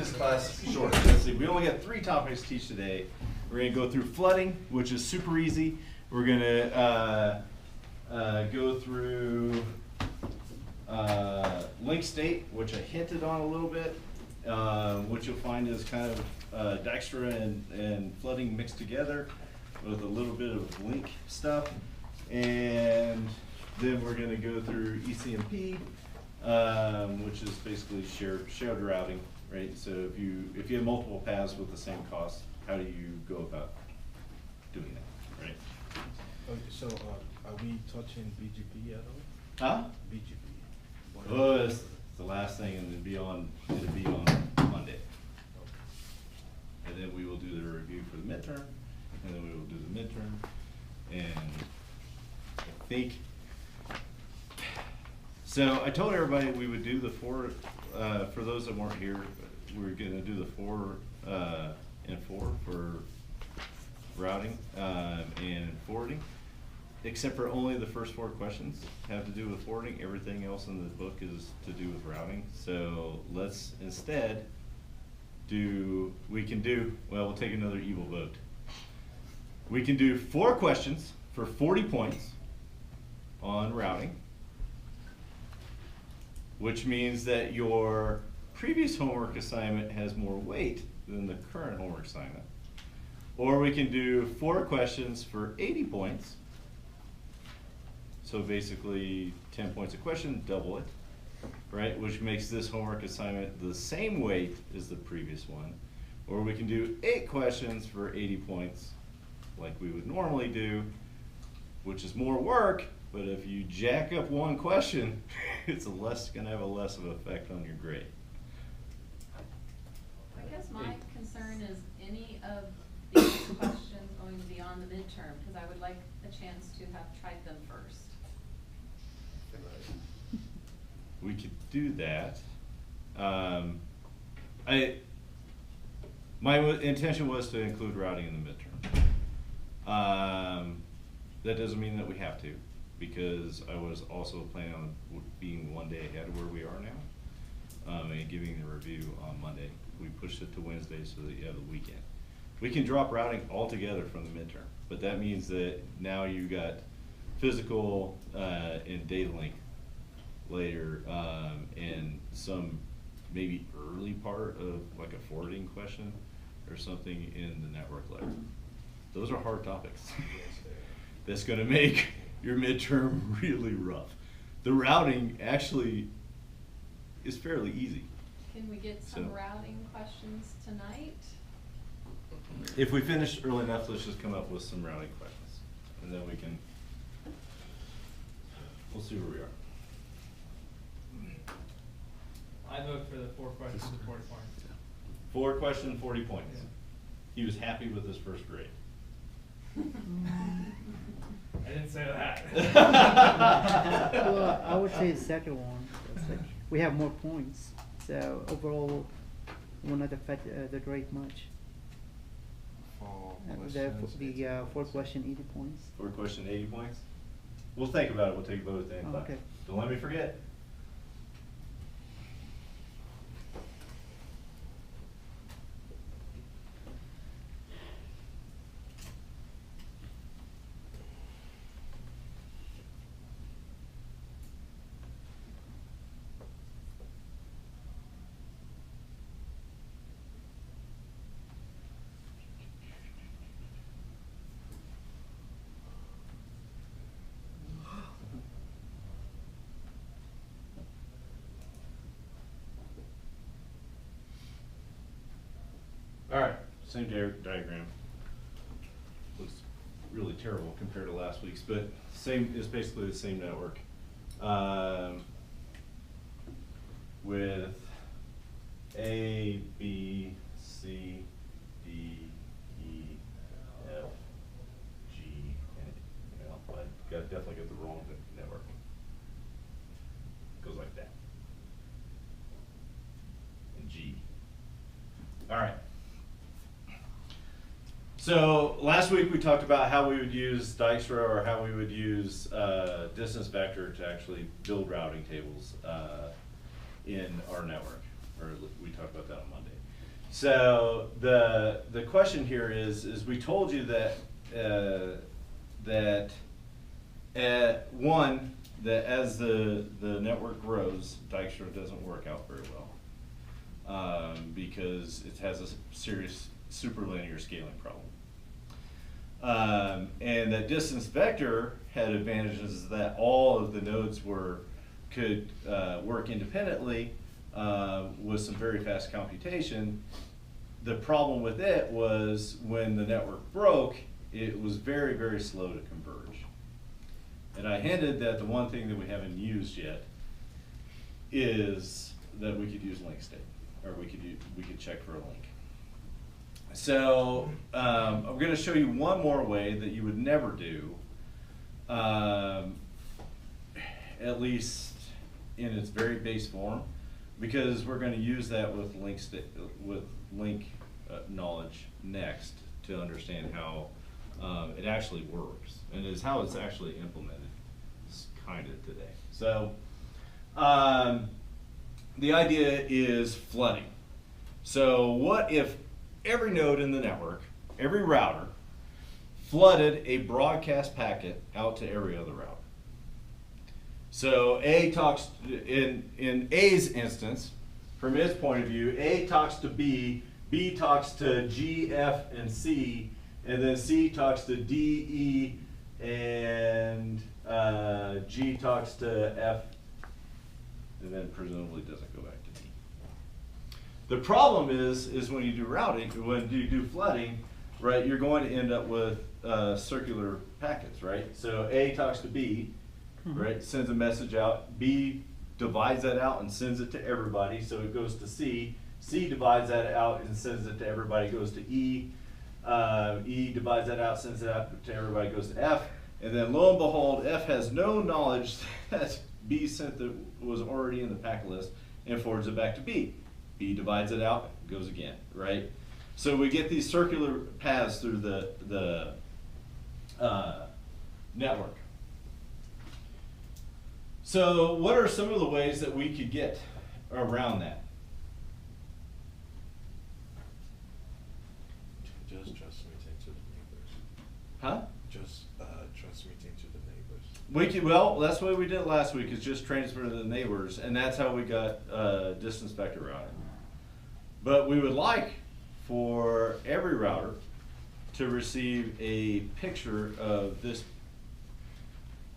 this class short. Let's see, we only got 3 topics to teach today. We're gonna go through flooding, which is super easy. We're gonna go through link state, which I hinted on a little bit, which you'll find is kind of Dijkstra and flooding mixed together with a little bit of link stuff. And then we're going to go through ECMP, which is basically shared routing, right? So if you have multiple paths with the same cost, how do you go about doing that, right? Okay, so are we touching BGP at all? Huh? BGP. Oh, it's the last thing, and it'll be on Monday. Okay. And then we will do the review for the midterm, and then we will do the midterm, and I think, so I told everybody we would do the 4, for those that weren't here, we're gonna do the 4 and 4 for routing and forwarding, except for only the first 4 questions have to do with forwarding. Everything else in the book is to do with routing. So let's instead we'll take another evil vote. We can do 4 questions for 40 points on routing, which means that your previous homework assignment has more weight than the current homework assignment. Or we can do 4 questions for 80 points. So basically 10 points a question, double it, right? Which makes this homework assignment the same weight as the previous one. Or we can do 8 questions for 80 points like we would normally do, which is more work, but if you jack up 1 question, it's gonna have a less of an effect on your grade. I guess my concern is any of these questions going to be on the midterm, because I would like a chance to have tried them first. We could do that. My intention was to include routing in the midterm. That doesn't mean that we have to, because I was also planning on being 1 day ahead of where we are now, and giving the review on Monday. We pushed it to Wednesday so that you have the weekend. We can drop routing altogether from the midterm, but that means that now you got physical and data link later, and some maybe early part of like a forwarding question or something in the network layer. Those are hard topics. That's gonna make your midterm really rough. The routing actually is fairly easy. Can we get some routing questions tonight? If we finish early enough, let's just come up with some routing questions, and then we'll see where we are. I vote for the 4 questions and 40 points. 4 questions, 40 points. Yeah. He was happy with his first grade. I didn't say that. Well, I would say the second one. We have more points, so overall will not affect the grade much. The 4 question 80 points. 4 question, 80 points. We'll think about it. We'll take a vote at the end. Oh, okay. Don't let me forget. All right, same diagram. Looks really terrible compared to last week's, but it's basically the same network. With A, B, C, D, E, F, G, and I definitely got the wrong network. Goes like that. And G. All right. So last week we talked about how we would use Dijkstra, or how we would use distance vector to actually build routing tables in our network, or we talked about that on Monday. So the question here is we told you that one, that as the network grows, Dykstra doesn't work out very well because it has a serious superlinear scaling problem. And that distance vector had advantages that all of the nodes could work independently with some very fast computation. The problem with it was when the network broke, it was very, very slow to converge. And I hinted that the one thing that we haven't used yet is that we could use link state, or we could check for a link. So I'm going to show you one more way that you would never do, at least in its very base form, because we're going to use that with link knowledge next to understand how it actually works, and is how it's actually implemented kind of today. So the idea is flooding. So what if every node in the network, every router, flooded a broadcast packet out to every other router? So A talks, in A's instance, from its point of view, A talks to B, B talks to G, F, and C, and then C talks to D, E, and G talks to F, and then presumably doesn't go back to D. The problem is when you do routing, when you do flooding, right, you're going to end up with circular packets, right? So A talks to B, right, sends a message out. B divides that out and sends it to everybody, so it goes to C. C divides that out and sends it to everybody, it goes to E. E divides that out, sends it out to everybody, goes to F. And then lo and behold, F has no knowledge that B sent that was already in the packet list and forwards it back to B. B divides it out, goes again, right? So we get these circular paths through the network. So what are some of the ways that we could get around that? Just transmitting to the neighbors. Huh? Just transmitting to the neighbors. We could, well, that's what we did last week, is just transfer to the neighbors, and that's how we got distance vector routing. But we would like for every router to receive a picture of this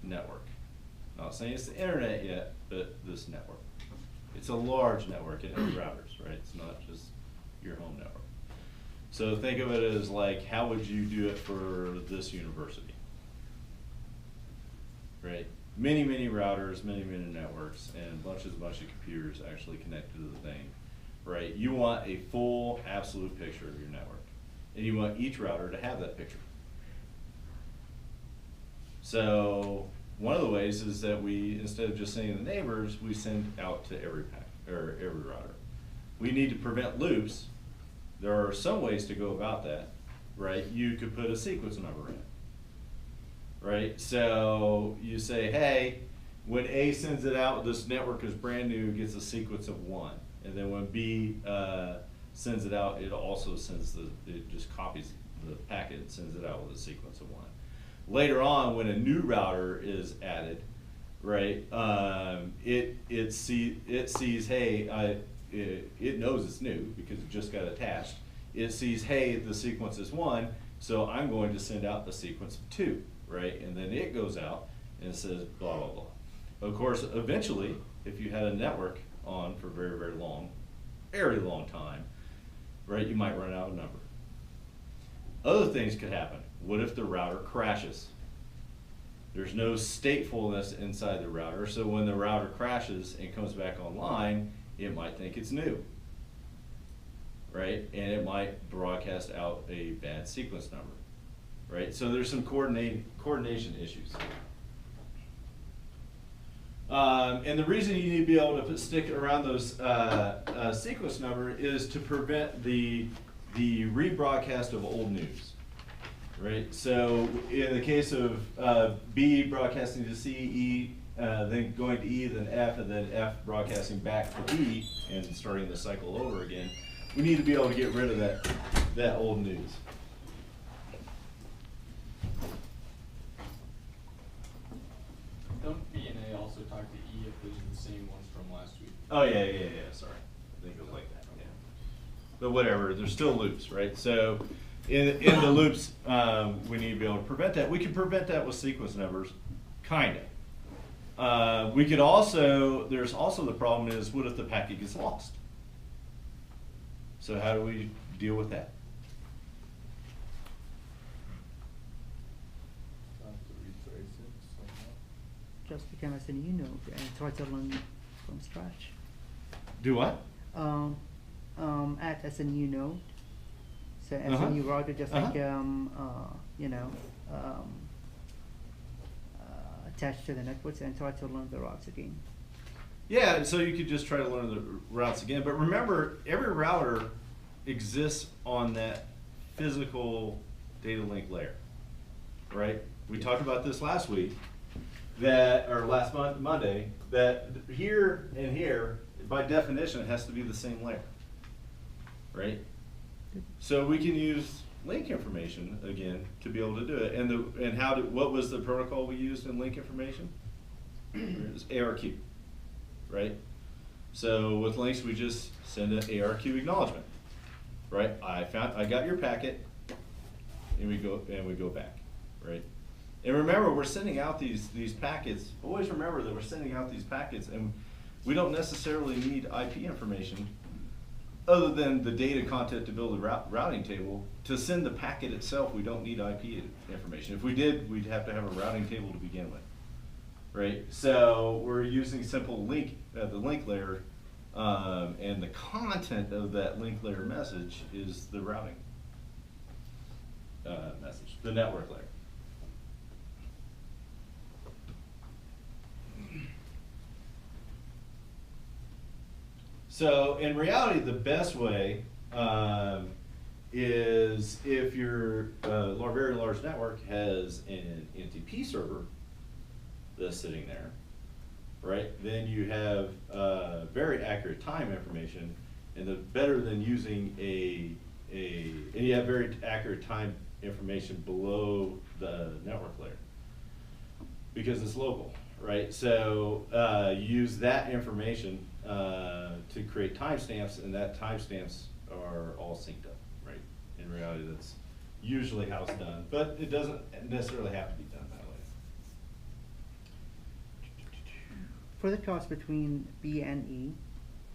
network. Not saying it's the internet yet, but this network. It's a large network in every routers, right? It's not just your home network. So think of it as like, how would you do it for this university? Right? Many, many routers, many, many networks, and bunches of computers actually connected to the thing, right? You want a full, absolute picture of your network, and you want each router to have that picture. So one of the ways is that we, instead of just sending the neighbors, we send out to every router. We need to prevent loops. There are some ways to go about that, right? You could put a sequence number in, right? So you say, hey, when A sends it out, this network is brand new, gets a sequence of 1. And then when B sends it out, it also sends it just copies the packet and sends it out with a sequence of 1. Later on, when a new router is added, right, it sees, hey, it knows it's new because it just got attached. It sees, hey, the sequence is 1, so I'm going to send out the sequence of 2, right? And then it goes out and says blah, blah, blah. Of course, eventually, if you had a network on for a very, very long time, right, you might run out of number. Other things could happen. What if the router crashes? There's no statefulness inside the router, so when the router crashes and comes back online, it might think it's new, right? And it might broadcast out a bad sequence number, right? So there's some coordination issues. And the reason you need to be able to stick around those sequence number is to prevent the rebroadcast of old news, right? So in the case of B broadcasting to C, E, then going to E, then F, and then F broadcasting back to E, and starting the cycle over again, we need to be able to get rid of that old news. Don't B and A also talk to E if those are the same ones from last week? Oh, yeah, sorry. I think it was like that, yeah. But whatever, there's still loops, right? So in the loops, we need to be able to prevent that. We can prevent that with sequence numbers, kinda. We could also, there's also the problem is, what if the packet gets lost? So how do we deal with that? Just become as a new node and try to learn from scratch. Do what? Add as a new node. So as Uh-huh. a new router, just like attached to the networks and try to learn the routes again. Yeah, and so you could just try to learn the routes again. But remember, every router exists on that physical data link layer, right? We talked about this last week, or last Monday, that here and here, by definition, it has to be the same layer, right? So we can use link information again to be able to do it. And what was the protocol we used in link information? It was ARQ, right? So with links, we just send an ARQ acknowledgement, right? I got your packet, and we go back, right? And remember, we're sending out these packets. Always remember that we're sending out these packets, and we don't necessarily need IP information other than the data content to build a routing table. To send the packet itself, we don't need IP information. If we did, we'd have to have a routing table to begin with, right? So we're using simple link, the link layer, and the content of that link layer message is the routing message, the network layer. So in reality, the best way is if your very large network has an NTP server that's sitting there, right? Then you have very accurate time information, and better than using and you have very accurate time information below the network layer because it's local, right? So use that information to create timestamps, and that timestamps are all synced up, right? In reality, that's usually how it's done, but it doesn't necessarily have to be done that way. For the cost between B and E,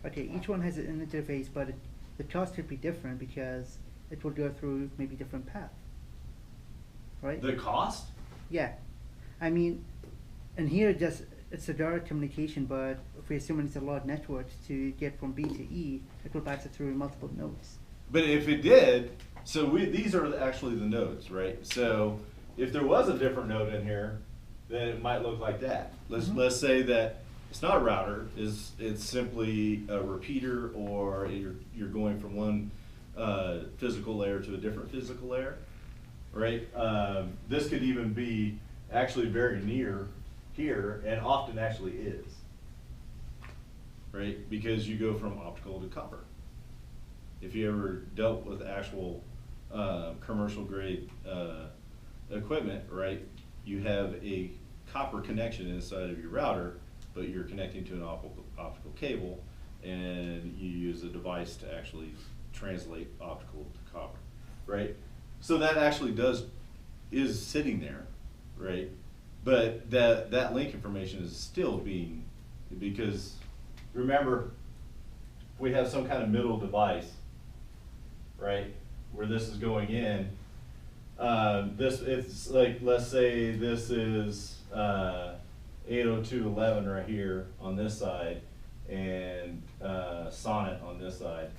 okay, each one has an interface, but the cost could be different because it will go through maybe different path, right? The cost? Yeah, I mean, and here it's a direct communication, but if we assume it's a large network to get from B to E, it will pass it through multiple nodes. But if it did, so these are actually the nodes, right? So if there was a different node in here, then it might look like that. Let's say that it's not a router, it's simply a repeater, or you're going from one physical layer to a different physical layer, right? This could even be actually very near here, and often actually is, right? Because you go from optical to copper. If you ever dealt with actual commercial grade equipment, right? You have a copper connection inside of your router, but you're connecting to an optical cable, and you use a device to actually translate optical to copper, right? So that actually is sitting there, right? But that link information is still being, because remember, we have some kind of middle device, right, where this is going in. It's like, let's say this is 802.11 right here on this side, and Sonnet on this side.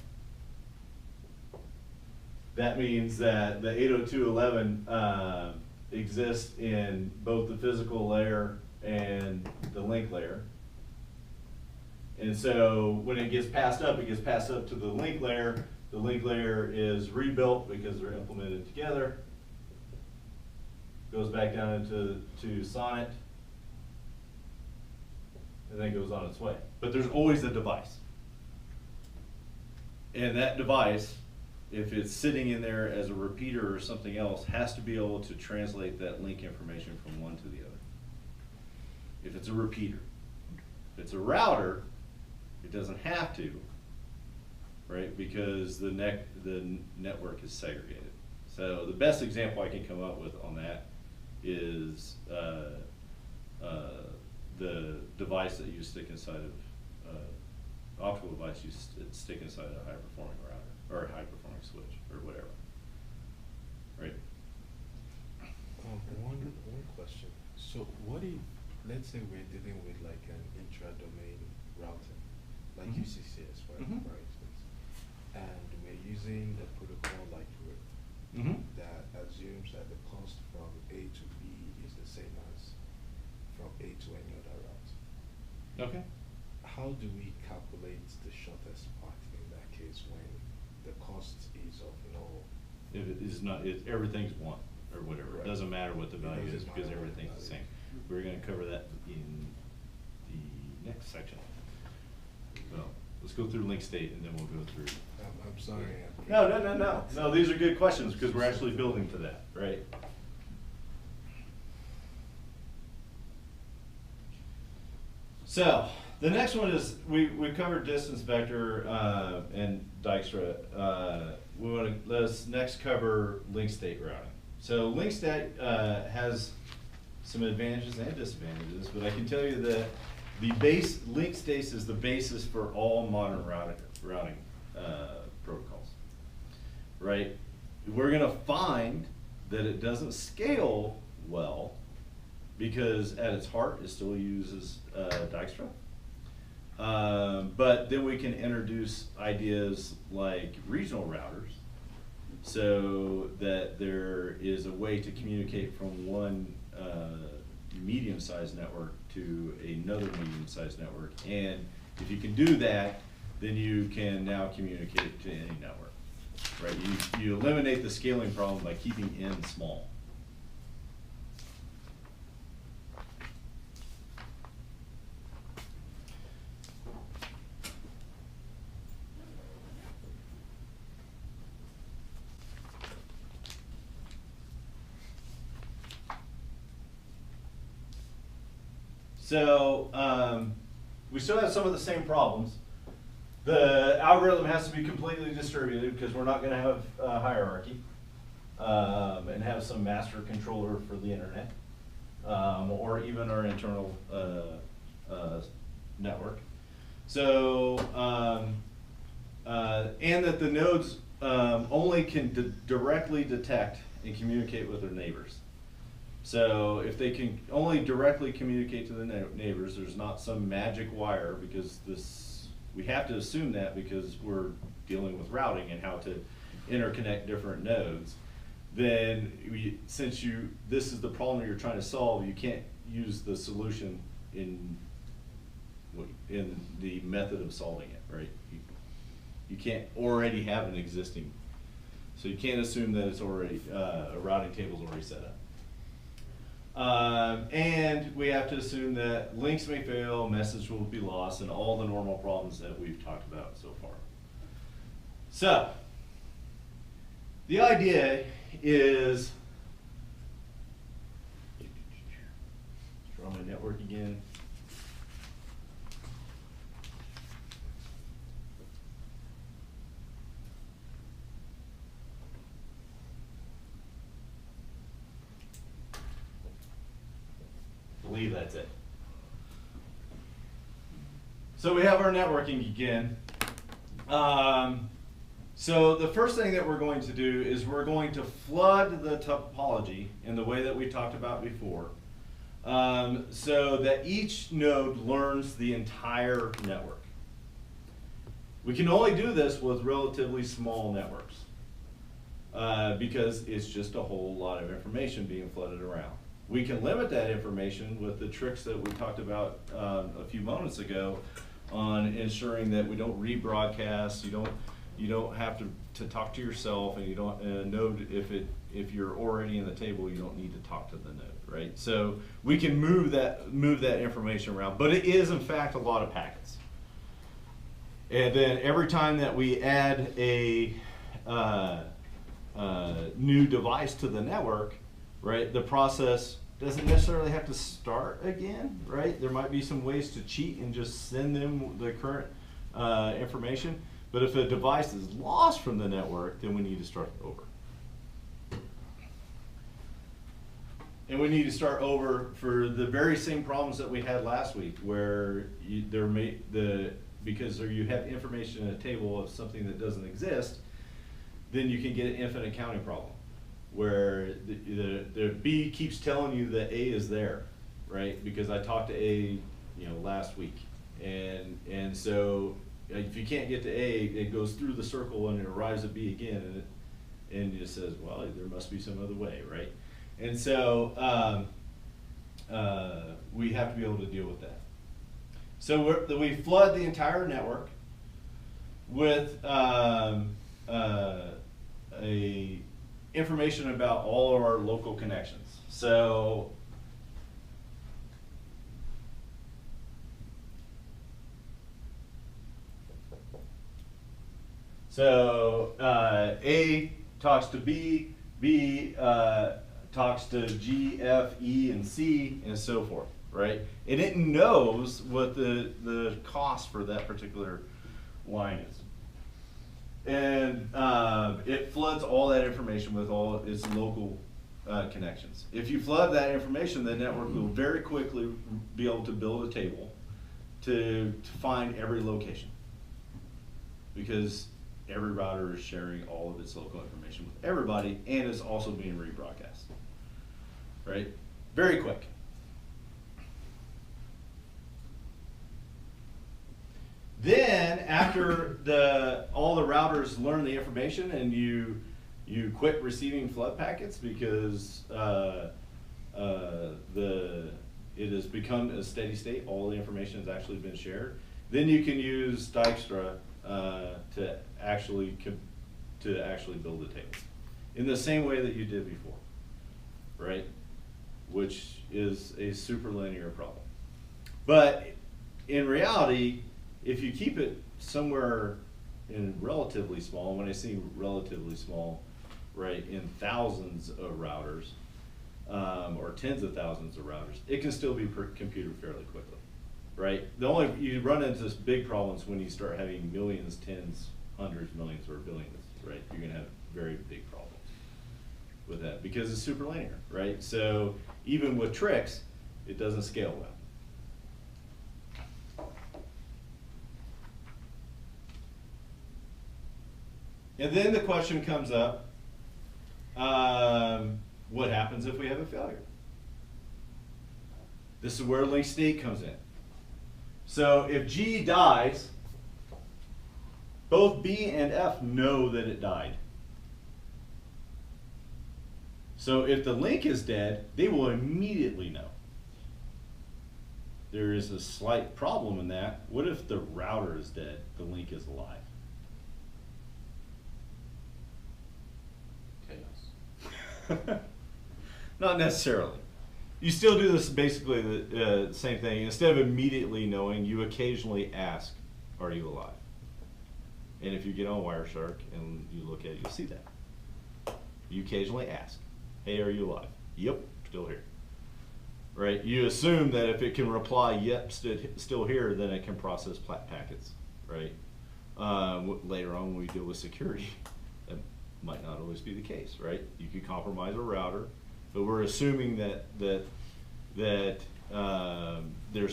That means that the 802.11 exists in both the physical layer and the link layer. And so when it gets passed up, it gets passed up to the link layer. The link layer is rebuilt because they're implemented together. Goes back down into Sonnet, and then goes on its way. But there's always a device. And that device, if it's sitting in there as a repeater or something else, has to be able to translate that link information from one to the other. If it's a repeater. If it's a router, it doesn't have to, right? Because the network is segregated. So the best example I can come up with on that is the device that you stick inside of, optical device you stick inside a high performing router, or a high performing switch, or whatever, right? One question. So what if, let's say we're dealing with like an intra-domain routing, like Mhm. UCCS, for Mhm. instance, and we're using a protocol like RIP Mm-hmm. that assumes that the cost from A to B is the same as from A to any other route. Okay. How do we calculate the shortest path in that case when the cost is of no? If it is not, everything's one, or whatever, it Right. doesn't matter what the It value is, doesn't because matter what the everything's the value same. is. We're gonna cover that in the next section. Well, let's go through link state and then we'll go through. I'm sorry. No, these are good questions, because we're actually building to that, right? So, the next one is, we covered distance vector, and Dijkstra. Let's next cover link state routing. So link state, has some advantages and disadvantages, but I can tell you that the base, link state is the basis for all modern routing protocols, right? We're gonna find that it doesn't scale well, because at its heart, it still uses Dijkstra. But then we can introduce ideas like regional routers, so that there is a way to communicate from one medium-sized network to another medium-sized network. And if you can do that, then you can now communicate to any network, right? You eliminate the scaling problem by keeping n small. So, we still have some of the same problems. The algorithm has to be completely distributed, because we're not gonna have a hierarchy, and have some master controller for the internet, or even our internal, network. So, and that the nodes, only can directly detect and communicate with their neighbors. So if they can only directly communicate to the neighbors, there's not some magic wire, because we have to assume that, because we're dealing with routing and how to interconnect different nodes. Then this is the problem you're trying to solve, you can't use the solution in the method of solving it, right? You can't already have an existing, so you can't assume that it's already, a routing table's already set up. And we have to assume that links may fail, message will be lost, and all the normal problems that we've talked about so far. So, the idea is, draw my network again. I believe that's it. So we have our networking again. So the first thing that we're going to do is we're going to flood the topology in the way that we talked about before, so that each node learns the entire network. We can only do this with relatively small networks, because it's just a whole lot of information being flooded around. We can limit that information with the tricks that we talked about a few moments ago on ensuring that we don't rebroadcast. You don't have to talk to yourself, and you don't node if you're already in the table, you don't need to talk to the node, right? So we can move that information around, but it is in fact a lot of packets. And then every time that we add a new device to the network, right, the process doesn't necessarily have to start again, right? There might be some ways to cheat and just send them the current information. But if a device is lost from the network, then we need to start over. And we need to start over for the very same problems that we had last week, where because you have information in a table of something that doesn't exist, then you can get an infinite counting problem, where the B keeps telling you that A is there, right? Because I talked to A, last week, and so if you can't get to A, it goes through the circle and it arrives at B again, and it just says, well, there must be some other way, right? And so we have to be able to deal with that. So we flood the entire network with information about all of our local connections. So A talks to B, B talks to G, F, E, and C, and so forth, right? And it knows what the cost for that particular line is. And it floods all that information with all its local connections. If you flood that information, the network will very quickly be able to build a table to find every location, because every router is sharing all of its local information with everybody, and it's also being rebroadcast, right? Very quick. Then after all the routers learn the information and you quit receiving flood packets because it has become a steady state, all the information has actually been shared, then you can use Dijkstra to actually build a table in the same way that you did before, right? Which is a super linear problem. But in reality, if you keep it somewhere in relatively small, when I say relatively small, right, in thousands of routers, or tens of thousands of routers, it can still be computed fairly quickly, right? You run into this big problems when you start having millions, tens, hundreds, millions, or billions, right? You're gonna have very big problems with that because it's super linear, right? So even with tricks, it doesn't scale well. And then the question comes up, what happens if we have a failure? This is where link state comes in. So if G dies, both B and F know that it died. So if the link is dead, they will immediately know. There is a slight problem in that. What if the router is dead, the link is alive? Not necessarily. You still do this basically the same thing. Instead of immediately knowing, you occasionally ask, are you alive? And if you get on Wireshark and you look at it, you'll see that. You occasionally ask, hey, are you alive? Yep, still here. Right? You assume that if it can reply, yep, still here, then it can process packets, right? Later on when we deal with security, that might not always be the case, right? You could compromise a router, but we're assuming that there's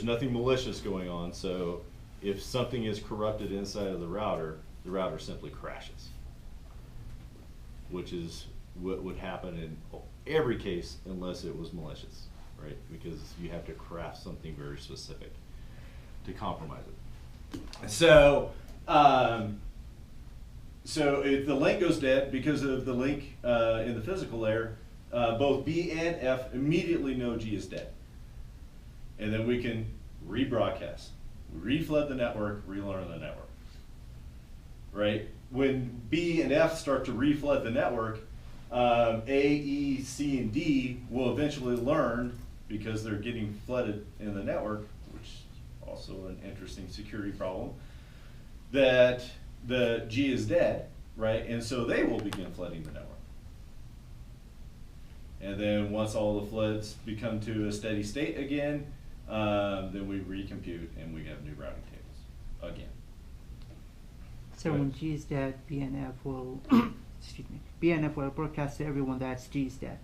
nothing malicious going on, so if something is corrupted inside of the router simply crashes, which is what would happen in every case unless it was malicious, right? Because you have to craft something very specific to compromise it. So if the link goes dead because of the link in the physical layer, both B and F immediately know G is dead. And then we can rebroadcast, reflood the network, relearn the network, right? When B and F start to reflood the network, A, E, C, and D will eventually learn, because they're getting flooded in the network, which is also an interesting security problem, that the G is dead, right? And so they will begin flooding the network. And then once all the floods become to a steady state again, then we recompute and we have new routing tables again. So Right. when G is dead, BNF will, excuse me, BNF will broadcast to everyone that G is dead.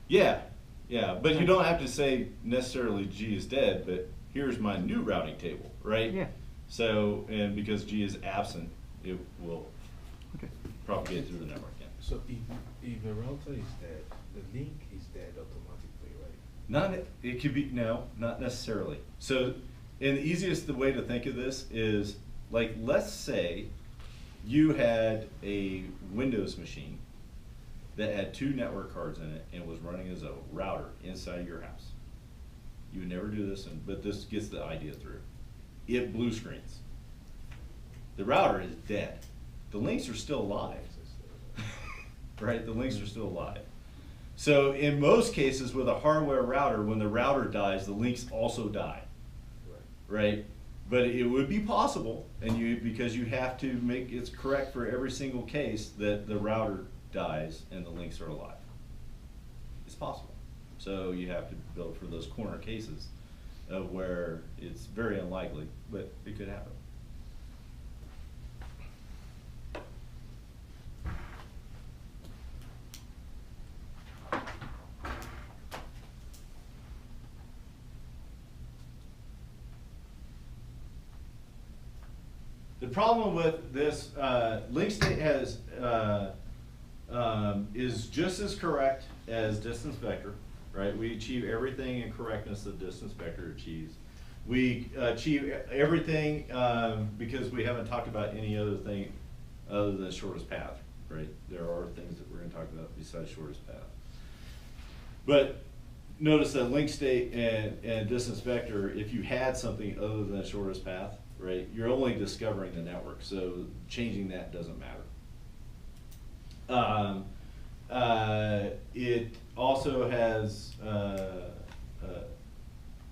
Yeah, yeah, but you don't have to say necessarily G is dead, but here's my new routing table, right? Yeah. So, and because G is absent, it will Okay. propagate through the network, yeah. So if a router is dead, the link is dead automatically, right? Not, it could be, no, not necessarily. So, and the easiest the way to think of this is, like, let's say you had a Windows machine that had 2 network cards in it and was running as a router inside your house. You would never do this, but this gets the idea through. It blue screens. The router is dead. The links are still alive. Right? The links are still alive. So in most cases with a hardware router, when the router dies, the links also die. Right? But it would be possible, and because you have to make it's correct for every single case that the router dies and the links are alive. It's possible. So you have to build for those corner cases of where it's very unlikely, but it could happen. The problem with this, link state has, is just as correct as distance vector, right? We achieve everything in correctness that distance vector achieves. We achieve everything because we haven't talked about any other thing other than shortest path, right? There are things that we're gonna talk about besides shortest path. But notice that link state and distance vector, if you had something other than shortest path, right, you're only discovering the network, so changing that doesn't matter. It also has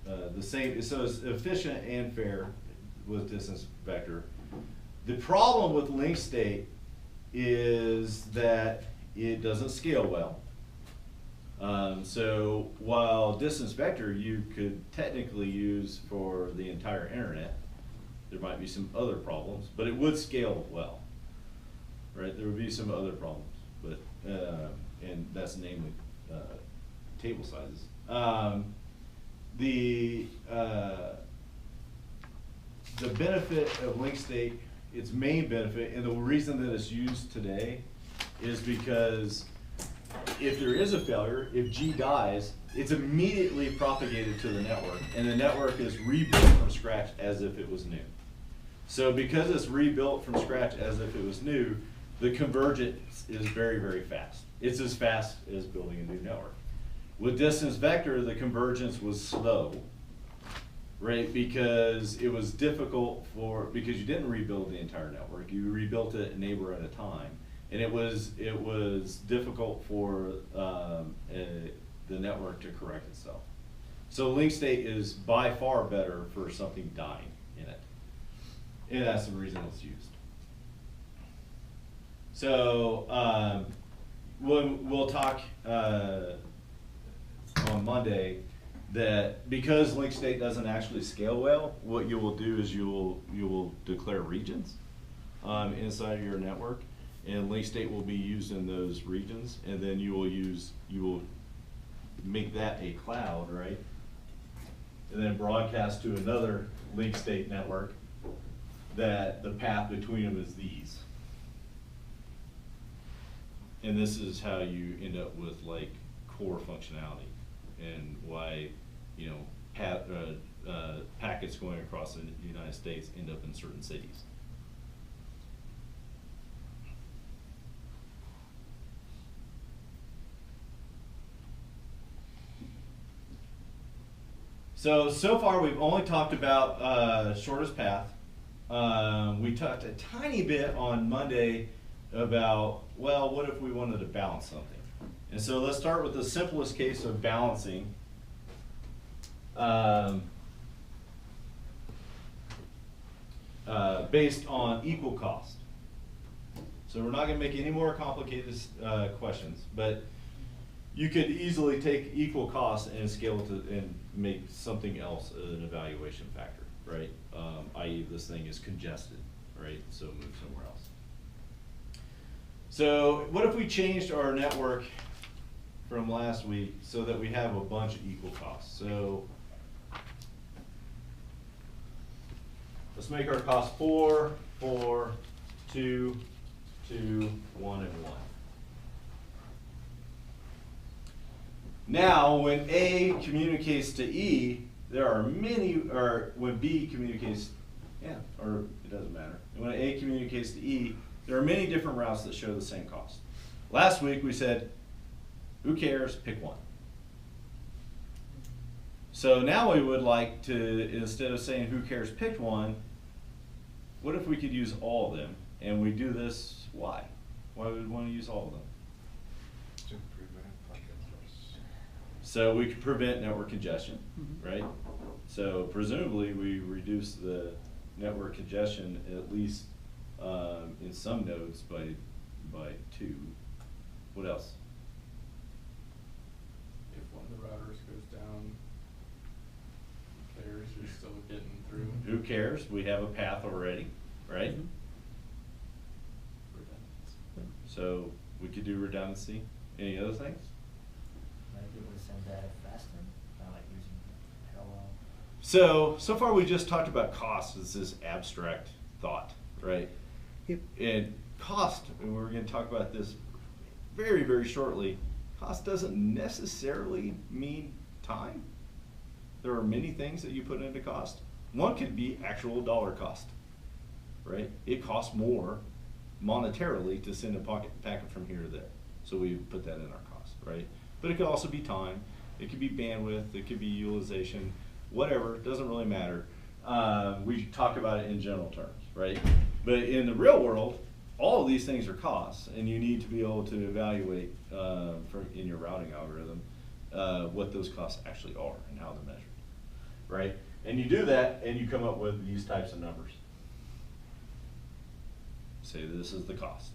the same, so it's efficient and fair with distance vector. The problem with link state is that it doesn't scale well. So while distance vector you could technically use for the entire internet, there might be some other problems, but it would scale well, right? There would be some other problems, but and that's namely table sizes. The benefit of link state, its main benefit, and the reason that it's used today, is because if there is a failure, if G dies, it's immediately propagated to the network, and the network is rebuilt from scratch as if it was new. So because it's rebuilt from scratch as if it was new, the convergence is very, very fast. It's as fast as building a new network. With distance vector, the convergence was slow, right? Because it was difficult because you didn't rebuild the entire network. You rebuilt it a neighbor at a time. And it was difficult for the network to correct itself. So link state is by far better for something dying in it. And that's the reason it's used. So we'll talk on Monday that because link state doesn't actually scale well, what you will do is you will declare regions inside of your network, and link state will be used in those regions, and then you will make that a cloud, right? And then broadcast to another link state network that the path between them is these. And this is how you end up with like core functionality and why, you know, packets going across the United States end up in certain cities. So far we've only talked about shortest path. We talked a tiny bit on Monday about, well, what if we wanted to balance something? And so let's start with the simplest case of balancing. based on equal cost. So we're not gonna make any more complicated, questions, but you could easily take equal cost and scale it to, and make something else an evaluation factor, right? I.e. this thing is congested, right? So move somewhere else. So what if we changed our network from last week so that we have a bunch of equal costs? So let's make our cost 4, 4, 2, 2, 1, and 1. Now, when A communicates to E, there are many, or when B communicates, yeah, or it doesn't matter. When A communicates to E, there are many different routes that show the same cost. Last week we said, who cares, pick one. So now we would like to, instead of saying who cares, pick one, what if we could use all of them? And we do this, why? Why would we want to use all of them? To prevent packet loss. So we could prevent network congestion, Mhm. right? So presumably we reduce the network congestion at least in some nodes by 2. What else? If one of the routers goes down, who cares, you're still getting through. Who cares? We have a path already, right? Mhm. Redundancy. So we could do redundancy. Any other things? Might be able to send data faster, not like using parallel. So far we just talked about cost as this abstract thought, right? Yep. And cost, and we're going to talk about this very, very shortly, cost doesn't necessarily mean time. There are many things that you put into cost. One could be actual dollar cost, right? It costs more monetarily to send a packet from here to there. So we put that in our cost, right? But it could also be time, it could be bandwidth, it could be utilization, whatever, it doesn't really matter. We talk about it in general terms, right? But in the real world, all of these things are costs, and you need to be able to evaluate in your routing algorithm what those costs actually are and how they're measured, right? And you do that, and you come up with these types of numbers. Say this is the cost,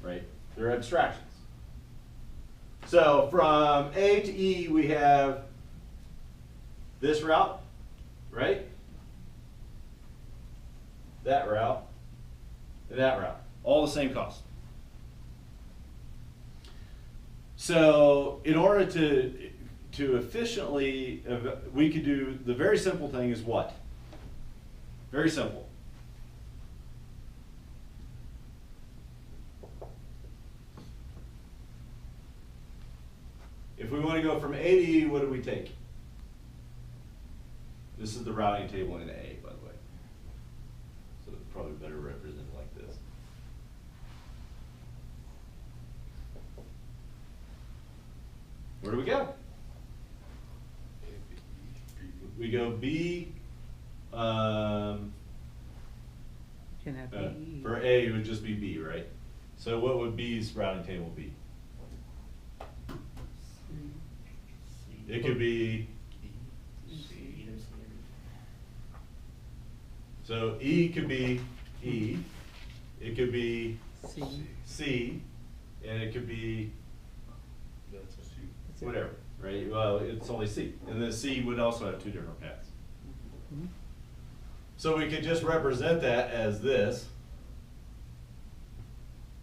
right? They're abstractions. So from A to E, we have this route, right? That route, and that route. All the same cost. So in order to efficiently, we could do, the very simple thing is what? Very simple. If we want to go from A to E, what do we take? This is the routing table in A, by the way. So it's probably better represented like this. Where do we go? We go B, Can have E. for A, it would just be B, right? So what would B's routing table be? It could be, Either C or D. so E could be E, it could be C. C, and it could be That's a C. That's it. whatever, right? Well, it's only C, and then C would also have 2 different paths. Mhm. So we could just represent that as this,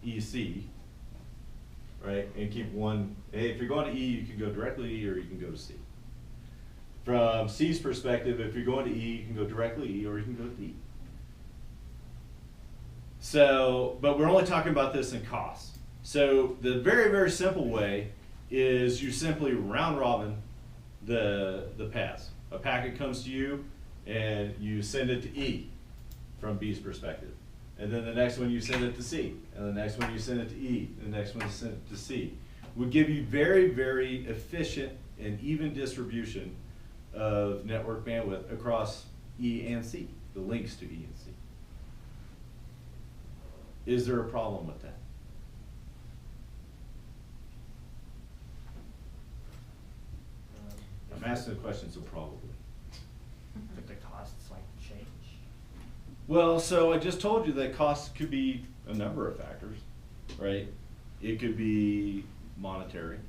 EC, right? And keep one, hey, if you're going to E, you can go directly to E or you can go to C. From C's perspective, if you're going to E, you can go directly to E or you can go to D. So, but we're only talking about this in costs. So the very, very simple way is you simply round robin the paths. A packet comes to you and you send it to E from B's perspective. And then the next one you send it to C. And the next one you send it to E. And the next one you send it to C. Would give you very, very efficient and even distribution of network bandwidth across E and C, the links to E and C. Is there a problem with that? I'm asking the question, so probably. But the costs like change. Well, so I just told you that cost could be a number of factors, right? It could be monetary,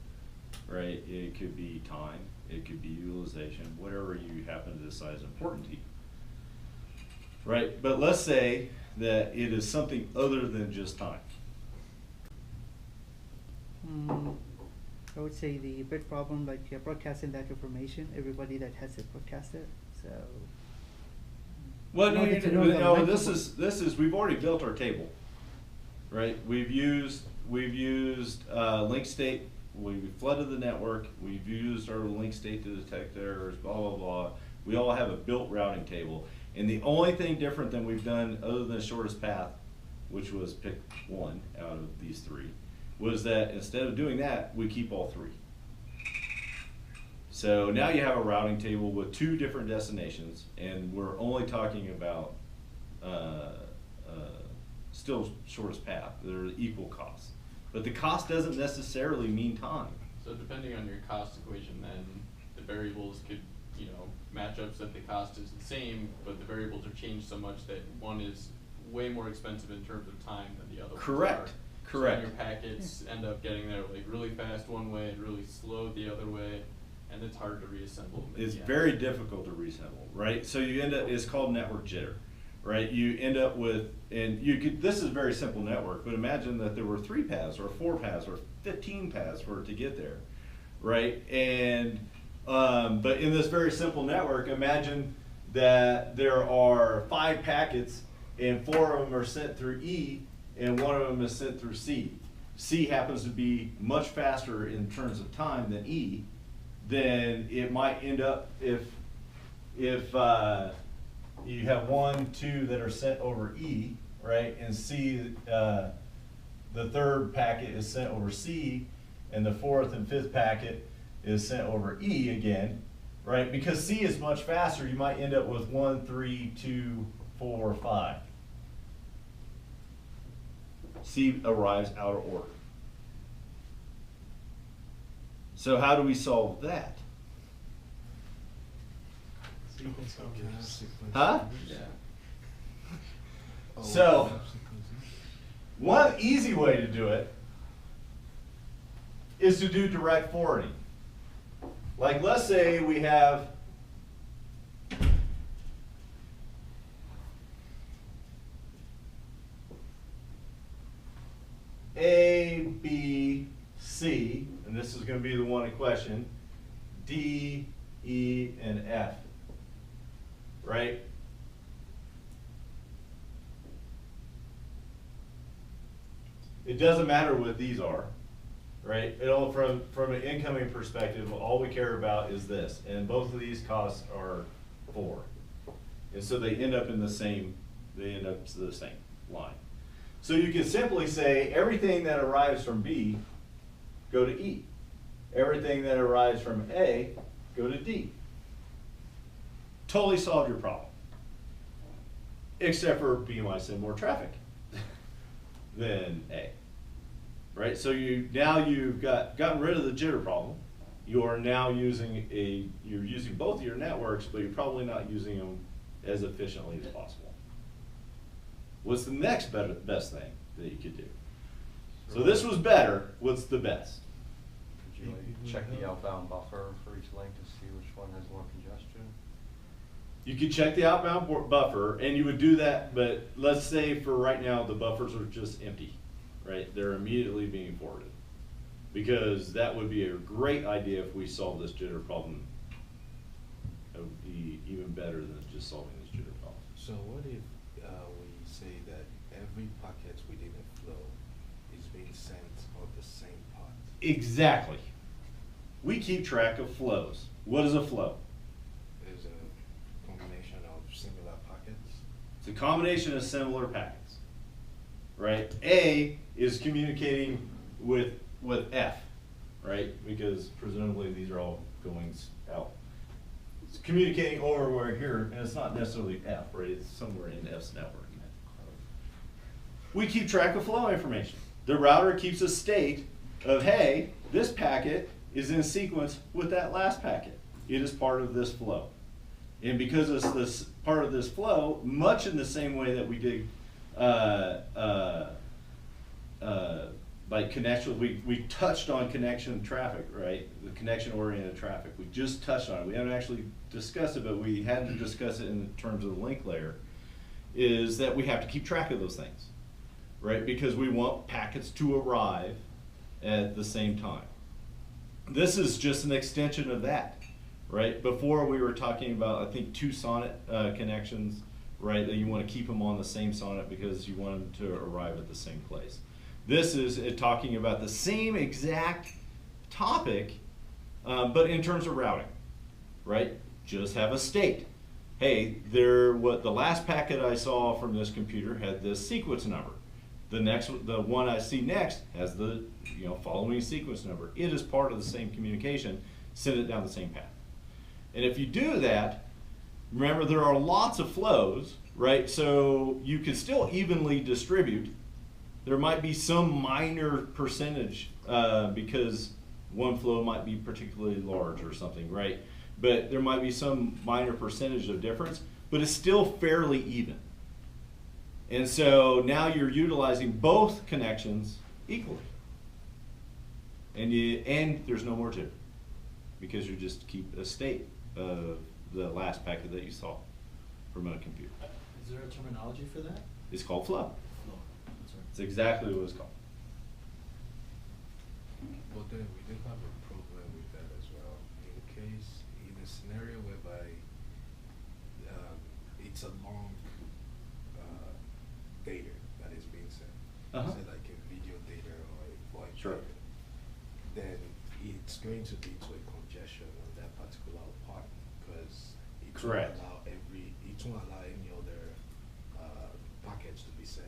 right? It could be time, it could be utilization, whatever you happen to decide is important to you. Right, but let's say that it is something other than just time. I would say the big problem, like broadcasting that information, everybody that has it broadcast it, so. Well, no, In order to know the no, length this of- is, we've already built our table, right? We've used link state, we've flooded the network, we've used our link state to detect errors, blah, blah, blah. We all have a built routing table. And the only thing different than we've done, other than the shortest path, which was pick one out of these three, was that instead of doing that, we keep all three. So now you have a routing table with two different destinations, and we're only talking about still shortest path. They're equal costs. But the cost doesn't necessarily mean time. So depending on your cost equation, then the variables could, you know, match up so that the cost is the same, but the variables are changed so much that one is way more expensive in terms of time than the other ones Correct. are. Correct. So then your packets end up getting there like really fast one way and really slow the other way, and it's hard to reassemble them. It's Yeah. very difficult to reassemble, right? So you end up, it's called network jitter, right? You end up with, and you could, this is a very simple network, but imagine that there were 3 paths or 4 paths or 15 paths for it to get there, right? And, but in this very simple network, imagine that there are 5 packets and 4 of them are sent through E and 1 of them is sent through C. C happens to be much faster in terms of time than E. Then it might end up if you have 1, 2 that are sent over E, right, and C, the 3rd packet is sent over C, and the 4th and 5th packet is sent over E again, right? Because C is much faster, you might end up with 1, 3, 2, 4, 5. C arrives out of order. So how do we solve that? Huh? Yeah. So, one easy way to do it is to do direct forwarding. Like, let's say we have A, B, C, and this is going to be the one in question, D, E, and F, right? It doesn't matter what these are, right? It all, from an incoming perspective, all we care about is this, and both of these costs are 4. And so they end up in the same, line. So you can simply say everything that arrives from B, go to E. Everything that arrives from A, go to D. Totally solve your problem. Except for B might send more traffic than A. Right? So you've gotten rid of the jitter problem. You are now using you're using both of your networks, but you're probably not using them as efficiently as possible. What's the next best thing that you could do? So this was better. What's the best? Could you like check the outbound buffer for each link to see which one has more congestion? You could check the outbound buffer, and you would do that, but let's say for right now, the buffers are just empty, right? They're immediately being forwarded. Because that would be a great idea if we solve this jitter problem. It would be even better than just solving this jitter problem. So what if we say that every packet within a flow is being sent on the same path? Exactly. We keep track of flows. What is a flow? There's a combination of similar packets. It's a combination of similar packets, right? A is communicating with F, right? Because presumably these are all going out. It's communicating over where here, and it's not necessarily F, right? It's somewhere in F's network. We keep track of flow information. The router keeps a state of, hey, this packet is in sequence with that last packet. It is part of this flow. And because it's this part of this flow, much in the same way that we did like connection, we touched on connection traffic, right? The connection-oriented traffic. We just touched on it. We haven't actually discussed it, but we had to discuss it in terms of the link layer, is that we have to keep track of those things, right? Because we want packets to arrive at the same time. This is just an extension of that, right? Before we were talking about, I think, 2 sonnet connections, right? That you want to keep them on the same sonnet because you want them to arrive at the same place. This is talking about the same exact topic, but in terms of routing, right? Just have a state. Hey, what the last packet I saw from this computer had this sequence number. The one I see next has the following sequence number. It is part of the same communication. Send it down the same path. And if you do that, remember there are lots of flows, right? So you can still evenly distribute. There might be some minor percentage because one flow might be particularly large or something, right? But there might be some minor percentage of difference, but it's still fairly even. And so now you're utilizing both connections equally. And there's no more to it because you just keep a state of the last packet that you saw from a computer. Is there a terminology for that? It's called flow. Flow. That's right. It's exactly what it's called. But then we do have a problem with that as well. In a scenario whereby it's a long data that is being sent, say like a video data or a voice Sure. data, then it's going to lead to a congestion on that particular part because it Correct. won't allow any other packets to be sent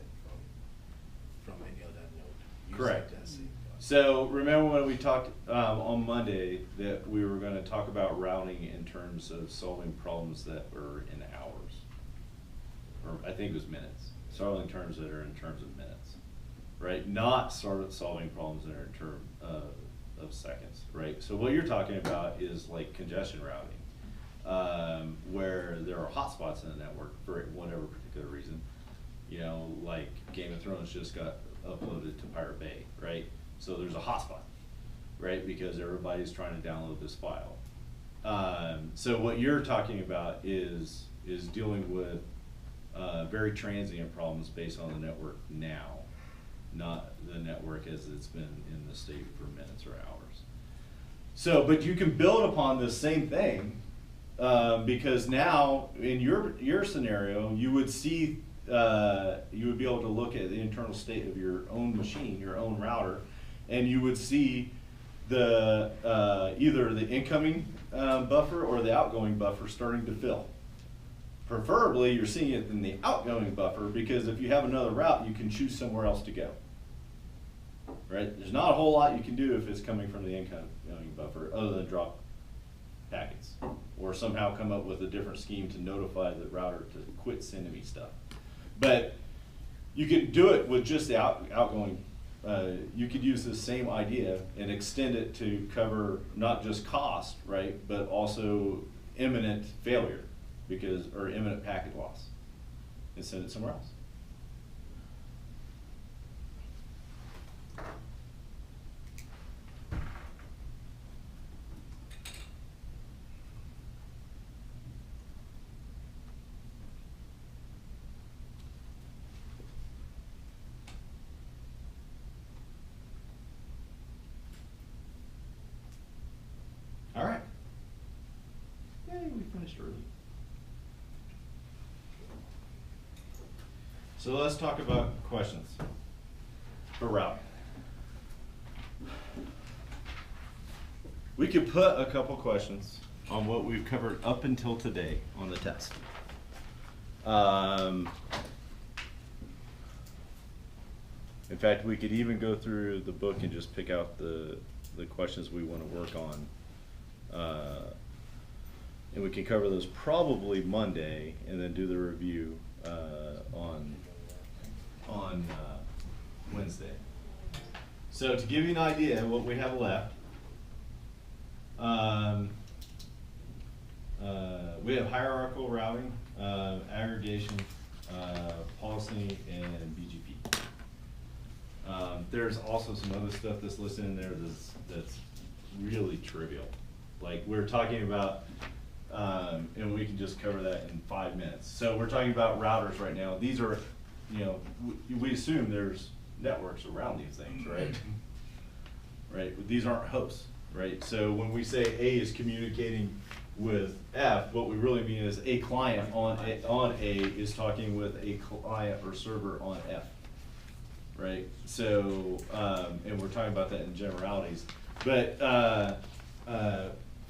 from any other node. using Correct. that same bus. So remember when we talked on Monday that we were going to talk about routing in terms of solving problems that were in hours, or I think it was minutes. Solving terms that are in terms of minutes, right? Not solving problems that are in terms of seconds, right? So what you're talking about is like congestion routing, where there are hotspots in the network for whatever particular reason. Like Game of Thrones just got uploaded to Pirate Bay, right? So there's a hotspot, right? Because everybody's trying to download this file. So what you're talking about is dealing with very transient problems based on the network now, not the network as it's been in the state for minutes or hours. So, but you can build upon this same thing because now in your scenario, you would see, you would be able to look at the internal state of your own machine, your own router, and you would see the either the incoming buffer or the outgoing buffer starting to fill. Preferably, you're seeing it in the outgoing buffer because if you have another route, you can choose somewhere else to go. Right? There's not a whole lot you can do if it's coming from the incoming buffer other than drop packets or somehow come up with a different scheme to notify the router to quit sending me stuff. But you can do it with just the outgoing. You could use the same idea and extend it to cover not just cost, right, but also imminent failure. Or imminent packet loss, and send it somewhere else. All right. Yay, we finished early. So let's talk about questions for routing. We could put a couple questions on what we've covered up until today on the test. In fact, we could even go through the book and just pick out the questions we want to work on. And we can cover those probably Monday and then do the review on Wednesday. So to give you an idea of what we We have hierarchical routing, aggregation, policy, and BGP. There's also some other stuff that's listed in there that's really trivial. Like we're talking about, and we can just cover that in 5 minutes. So we're talking about routers right now. These are, you know, we assume there's networks around these things, right? Right, these aren't hosts, right? So when we say A is communicating with F, what we really mean is a client on A is talking with a client or server on F, right? So, and we're talking about that in generalities. But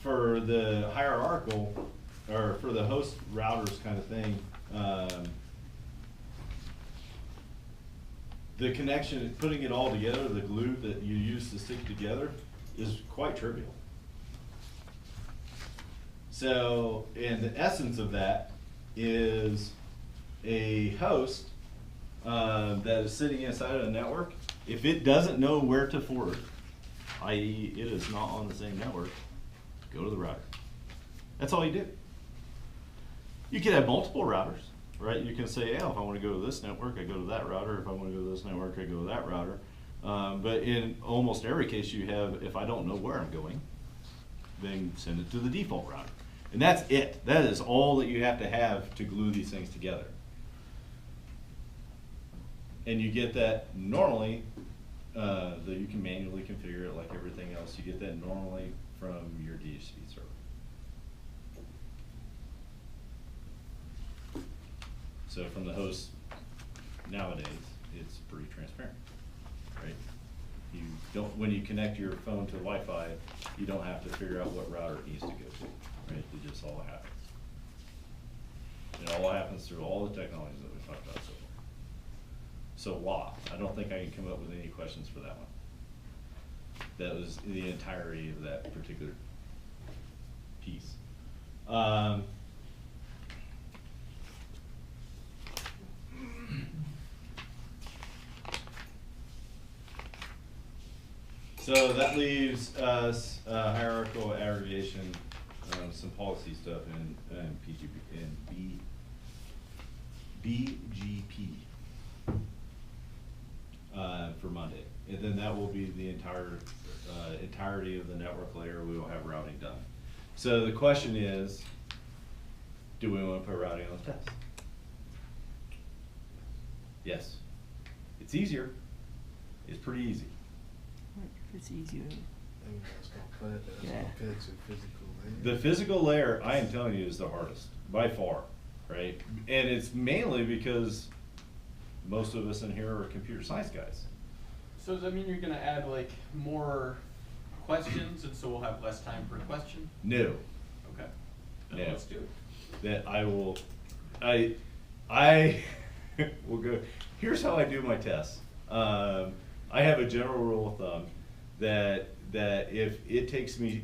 for the hierarchical, or for the host routers kind of thing, the connection, putting it all together, the glue that you use to stick together is quite trivial. So, and the essence of that is a host that is sitting inside of a network. If it doesn't know where to forward, i.e. it is not on the same network, go to the router. That's all you do. You could have multiple routers, right? You can say, yeah, if I want to go to this network, I go to that router. If I want to go to this network, I go to that router. But in almost every case you have, if I don't know where I'm going, then send it to the default router. And that's it. That is all that you have to glue these things together. And you get that normally, that you can manually configure it like everything else. You get that normally from your DHCP server. So from the host nowadays, it's pretty transparent, right? You don't, when you connect your phone to Wi-Fi, you don't have to figure out what router it needs to go to, right? It just all happens. It all happens through all the technologies that we've talked about so far. So WAP, I don't think I can come up with any questions for that one. That was the entirety of that particular piece. So that leaves us hierarchical aggregation, some policy stuff in PGP and BGP for Monday, and then that will be the entirety of the network layer. We will have routing done. So the question is, do we want to put routing on the test? Yes, it's easier. It's pretty easy. It's easier. And that's gonna put it, Yeah. to physical layer. The physical layer, I am telling you, is the hardest by far, right? And it's mainly because most of us in here are computer science guys. So does that mean you're gonna add like more questions, and so we'll have less time per question? No, Okay. Then No. let's do it. that I will go. Here's how I do my tests. I have a general rule of thumb that if it takes me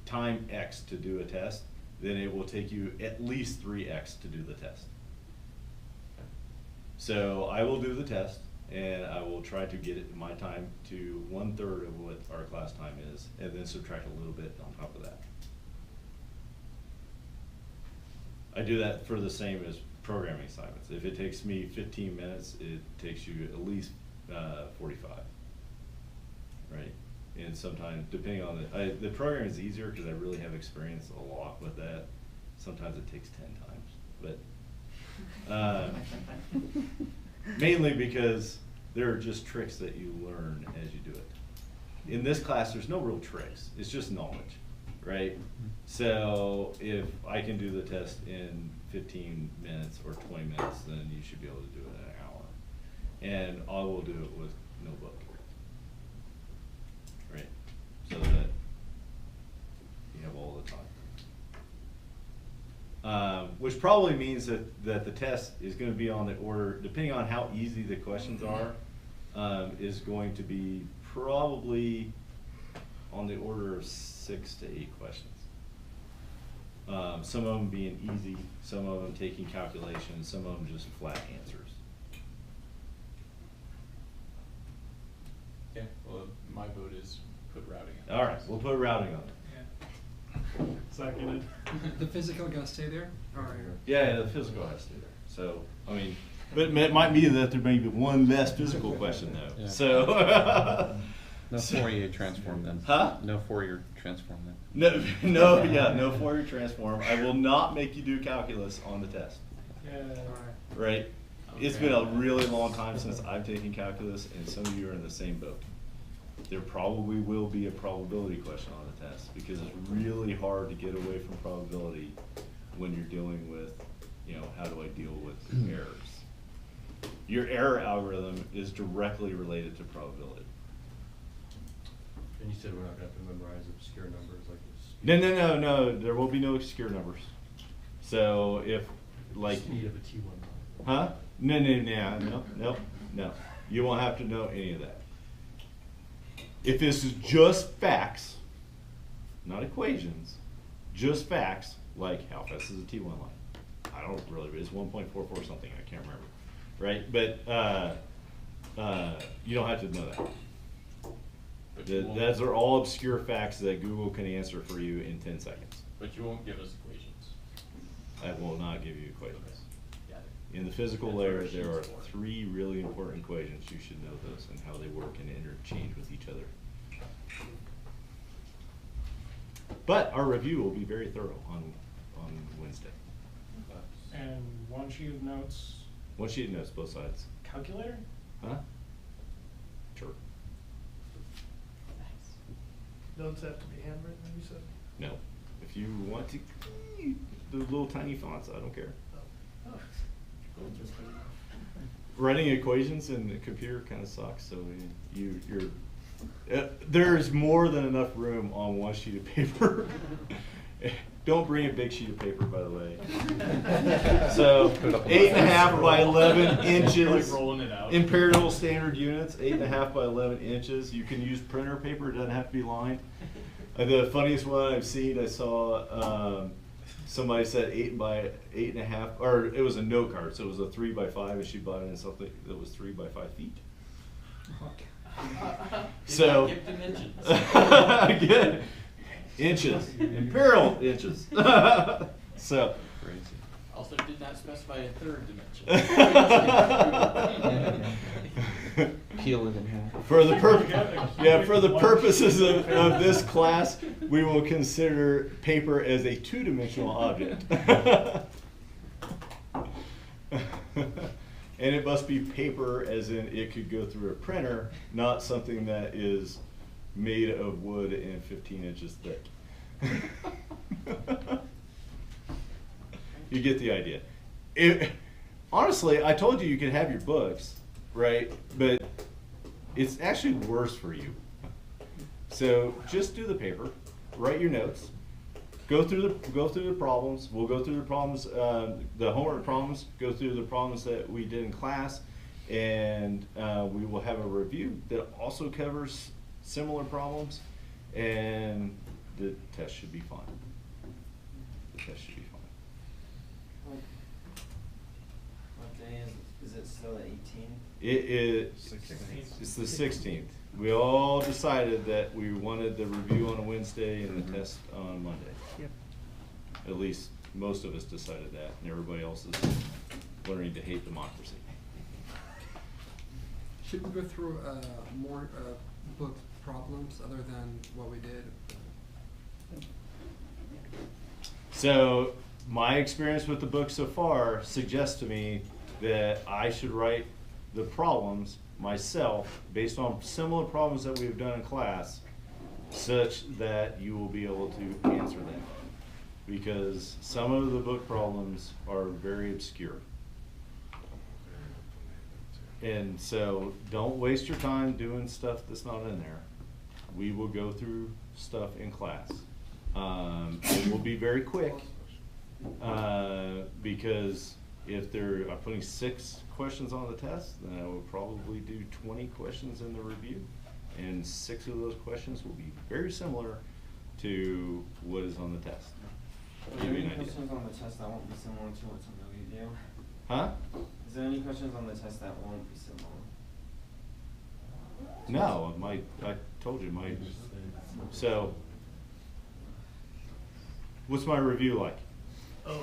time X to do a test, then it will take you at least 3X to do the test. So I will do the test, and I will try to get it my time to 1/3 of what our class time is, and then subtract a little bit on top of that. I do that for the same as programming assignments. If it takes me 15 minutes, it takes you at least 45, right? And sometimes, depending on the program is easier because I really have experience a lot with that. Sometimes it takes 10 times, but mainly because there are just tricks that you learn as you do it. In this class, there's no real tricks. It's just knowledge, right? So if I can do the test in 15 minutes or 20 minutes, then you should be able to do it in an hour. And I will do it with no book, right? So that you have all the time. Which probably means that the test is going to be on the order, depending on how easy the questions are, is going to be probably on the order of 6 to 8 questions. Some of them being easy, some of them taking calculations, some of them just flat answers. Yeah, well, my vote is put routing in. All right, we'll put routing on it. Yeah. Seconded. The physical gotta stay there? Alright. Yeah, the physical has to be there. So, I mean, but it might be that there may be one less physical question though. Yeah. So. No Fourier transform then. Huh? No Fourier transform then. No Fourier transform. I will not make you do calculus on the test. Yeah. Right? It's been a really long time since I've taken calculus, and some of you are in the same boat. There probably will be a probability question on the test, because it's really hard to get away from probability when you're dealing with, you know, how do I deal with errors? Your error algorithm is directly related to probability. And you said we're not gonna have to memorize obscure numbers like this. No, there will be no obscure numbers. So if, like. Speed of a T1 line. Huh? No. You won't have to know any of that. If this is just facts, not equations, just facts, like how fast is a T1 line? I don't really, it's 1.44 something, I can't remember. Right? But you don't have to know that. But you won't- Those are all obscure facts that Google can answer for you in 10 seconds. But you won't give us equations. I will not give you equations. Got it. In the physical That's what layer, our there are sheet's for. 3 really important equations. You should know those and how they work and interchange with each other. But our review will be very thorough on Wednesday. And one sheet of notes, One sheet of notes, both sides. calculator? Huh? Sure. Notes have to be handwritten, you said? No. If you want to, the little tiny fonts, I don't care. Oh. Writing equations in the computer kind of sucks, so you're there's more than enough room on one sheet of paper. Don't bring a big sheet of paper, by the way. So, Put it up on 8.5 by 11 Like inches. rolling it out. Imperial standard units, 8.5 by 11 inches. You can use printer paper, it doesn't have to be lined. The funniest one I've seen, I saw somebody said 8 by 8.5, or it was a note card, so it was a 3 by 5, and she bought it in something that was 3 by 5 feet. So, Give dimensions. good. Inches, imperial inches. So. Crazy. Also did not specify a third dimension. Peel it in half. For the for the purposes of this class, we will consider paper as a 2-dimensional object. And it must be paper as in it could go through a printer, not something that is made of wood and 15 inches thick. You get the idea. Honestly, I told you could have your books, right? But it's actually worse for you. So just do the paper, write your notes, go through the problems. We'll go through the problems, the homework problems, go through the problems that we did in class, and we will have a review that also covers similar problems, and the test should be fine. The test should be fine. What day is it still the 18th? It is. It's the 16th. We all decided that we wanted the review on a Wednesday and the test on Monday. Yep. At least most of us decided that, and everybody else is learning to hate democracy. Should we go through more book problems other than what we did? So my experience with the book so far suggests to me that I should write the problems myself based on similar problems that we've done in class, such that you will be able to answer them. Because some of the book problems are very obscure. And so don't waste your time doing stuff that's not in there. We will go through stuff in class. It will be very quick, because if they're putting 6 questions on the test, then I will probably do 20 questions in the review, and 6 of those questions will be very similar to what is on the test. Are Give there you any an idea. questions on the test that won't be similar to what some of you do? Huh? Is there any questions on the test that won't be similar? No, I told you, so What's my review like? Oh,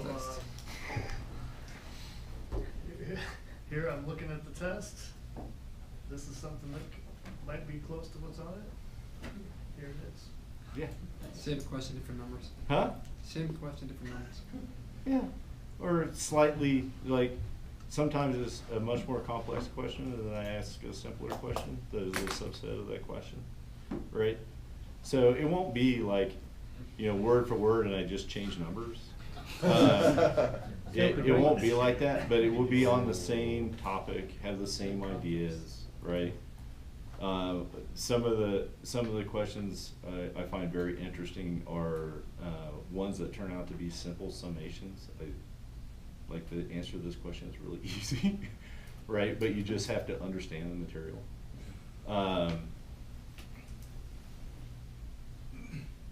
here I'm looking at the test. This is something that might be close to what's on it. Here it is. Yeah. Same question, different numbers. Huh? Same question, different numbers. Yeah. Or slightly, like, sometimes it's a much more complex question, and then I ask a simpler question that is a subset of that question, right? So it won't be like, word for word and I just change numbers. It won't be like that, but it will be on the same topic, have the same ideas, right? Some of the questions I find very interesting are ones that turn out to be simple summations. Like the answer to this question is really easy, right? But you just have to understand the material.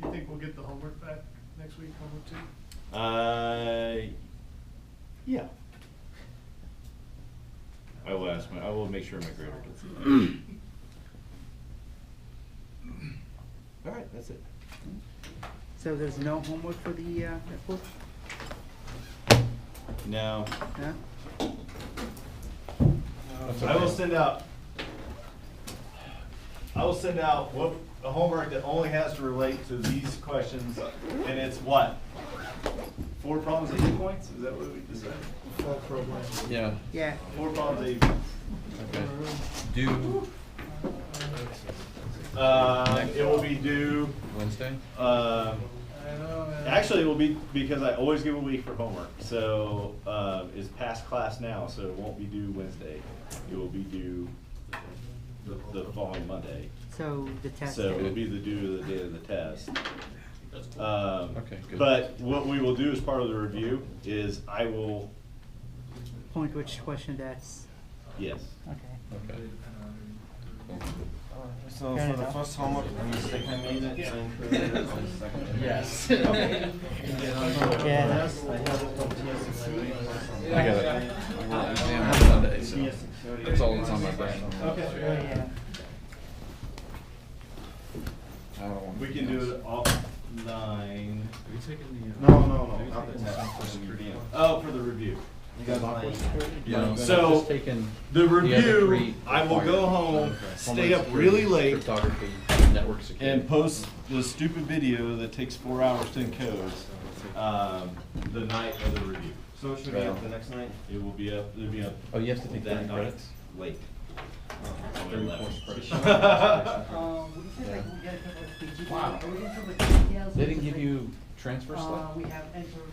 You think we'll get the homework back next week, homework 2? Yeah. I will make sure my grader gets it. All right, that's it. So there's no homework for the report? No. Huh? I will send out what a homework that only has to relate to these questions, and it's what? 4 problems, 8 points? Is that what we decided? 4 programs. Yeah. Yeah. 4 problems, 8 points. Okay. Due It will be due. Wednesday? I know, man. Actually, it will be, because I always give a week for homework. So it's past class now, so it won't be due Wednesday. It will be due the following Monday. So the test. So it will be the due the day of the test. Okay, good. But what we will do as part of the review is I will, Point which question that's. yes. Okay. Okay. So Fair for the enough. first homework, I mistake I made it, so included it on the second. Yes. Yeah. I have it from TS6. I got it. We're exam on Sunday, so that's all that's on my brain. Okay. Oh, yeah. I don't want We can do it offline. Are you taking the? No, not the test, for the review. Oh, for the review. You guys like? Yeah. So, Just taking the other review, 3 I will go required. home, Okay. stay up Homeland really security, late, Cryptography, network security. and post the stupid video that takes 4 hours to encode the night of the review. So it should be up the next night? It will be up. It'll be up. Oh, you have to take that 30 night, credits? late. 30 11. course credits. We said like we get a couple of PG. Wow. Are we gonna cover details? They didn't Just give like, you transfer stuff? We have entered,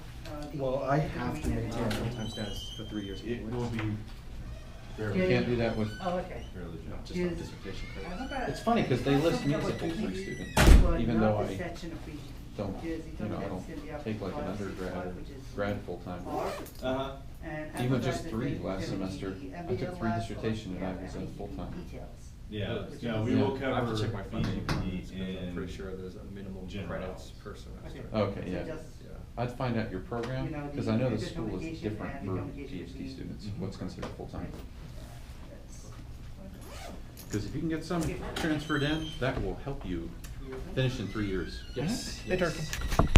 the. Well, I have to maintain full-time status for 3 years. It will be fairly. You can't do that with. Oh, okay. Fairly No, job. just on dissertation credits. It's funny, 'cause they list me as a full-time student, even though I don't, I don't take like an undergrad or grad full-time. Uh-huh. Even just 3 last semester. I took 3 dissertation and I was in full-time. Yeah, no, we will cover. I have to check my funding BEP requirements, but I'm and pretty sure there's a minimum general credits hours. per semester. Okay, yeah. Yeah. I'd find out your program, You know, because the I know the good school is communication different and the for communication PhD between- students, Mhm. what's considered full-time. Because if you can get some transferred in, that will help you finish in 3 years. Yes. Hey, yes. Turkey.